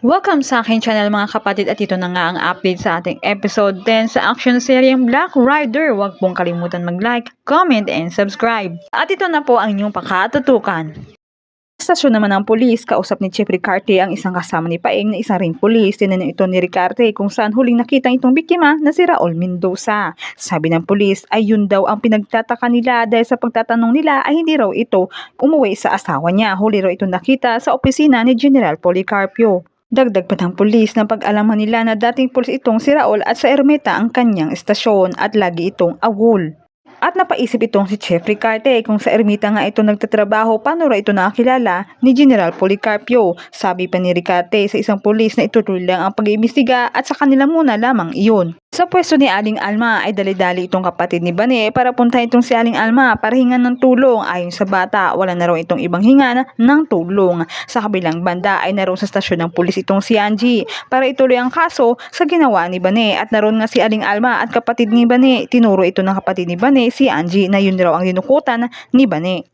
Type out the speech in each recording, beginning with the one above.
Welcome sa aking channel mga kapatid at ito na nga ang update sa ating episode 10 sa action seryeng Black Rider. Huwag pong kalimutan mag-like, comment, and subscribe. At ito na po ang inyong pakatutukan. Sa stasyon naman ng pulis, kausap ni Chief Ricarte ang isang kasama ni Paeng na isang ring pulis. Tinanong ito ni Ricarte kung saan huling nakita itong biktima na si Raul Mendoza. Sabi ng pulis ay yun daw ang pinagtataka nila dahil sa pagtatanong nila ay hindi raw ito umuwi sa asawa niya. Huli raw ito nakita sa opisina ni General Policarpio. Dagdag pa ng pulis na pag-alaman nila na dating pulis itong si Raul at sa Ermita ang kanyang estasyon at lagi itong agul. At napaisip itong si Chief Ricarte kung sa Ermita nga ito nagtatrabaho, paano raw ito nakakilala ni General Policarpio. Sabi pa ni Ricarte sa isang pulis na itutuloy lang ang pag-iimbestiga at sa kanila muna lamang iyon. Sa pwesto ni Aling Alma ay dali-dali itong kapatid ni Bane para puntahin itong si Aling Alma para hingan ng tulong. Ayon sa bata, wala na raw itong ibang hingan ng tulong. Sa kabilang banda ay naroon sa stasyon ng pulis itong si Angie para ituloy ang kaso sa ginawa ni Bane. At naroon nga si Aling Alma at kapatid ni Bane. Tinuro ito ng kapatid ni Bane si Angie na yun raw ang dinukutan ni Bane.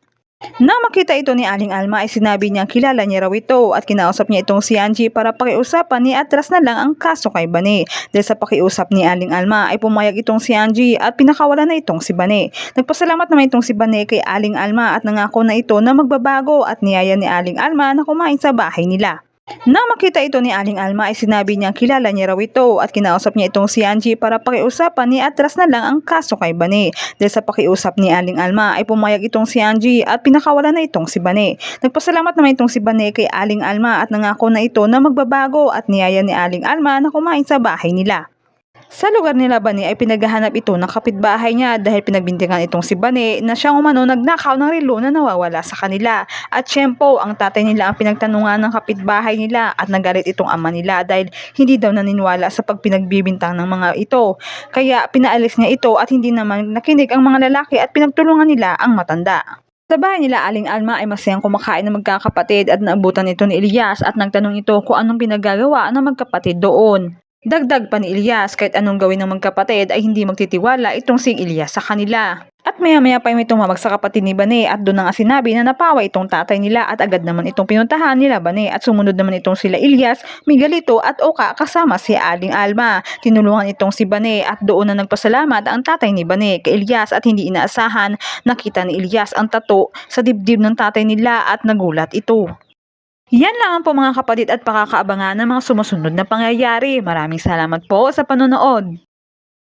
Nang makita ito ni Aling Alma ay sinabi niya kilala niya raw ito at kinausap niya itong si Angie para pakiusapan ni atras na lang ang kaso kay Bane. Dahil sa pakiusap ni Aling Alma ay pumayag itong si Angie at pinakawalan na itong si Bane. Nagpasalamat naman itong si Bane kay Aling Alma at nangako na ito na magbabago at niyaya ni Aling Alma na kumain sa bahay nila. Nang makita ito ni Aling Alma ay sinabi niya kilala niya raw ito at kinausap niya itong si Angie para pakiusapan ni atras na lang ang kaso kay Bane. Dahil sa pakiusap ni Aling Alma ay pumayag itong si Angie at pinakawalan na itong si Bane. Nagpasalamat naman itong si Bane kay Aling Alma at nangako na ito na magbabago at niyaya ni Aling Alma na kumain sa bahay nila. Sa lugar nila Bane ay pinaghahanap ito ng kapitbahay niya dahil pinagbintangan itong si Bane na siyang umano nagnakaw ng relo na nawawala sa kanila. At syempo ang tatay nila ang pinagtanungan ng kapitbahay nila at nagalit itong ama nila dahil hindi daw naniniwala sa pagpinagbibintang ng mga ito. Kaya pinaalis niya ito at hindi naman nakinig ang mga lalaki at pinagtulungan nila ang matanda. Sa bahay nila Aling Alma ay masayang kumakain ng magkakapatid at naabutan ito ni Elias at nagtanong ito kung anong pinagagawa ng magkapatid doon. Dagdag pa ni Elias kahit anong gawin ng magkapatid ay hindi magtitiwala itong si Elias sa kanila. At maya-maya pa may tumawag sa kapatid ni Bane at doon na nga sinabi na napawa itong tatay nila at agad naman itong pinuntahan nila Bane at sumunod naman itong sila Elias, Miguelito at Oka kasama si Aling Alma. Tinulungan itong si Bane at doon na nagpasalamat ang tatay ni Bane kay Elias at hindi inaasahan nakita ni Elias ang tato sa dibdib ng tatay nila at nagulat ito. Yan lang po mga kapatid at pakakaabangan ng mga sumusunod na pangyayari. Maraming salamat po sa panonood.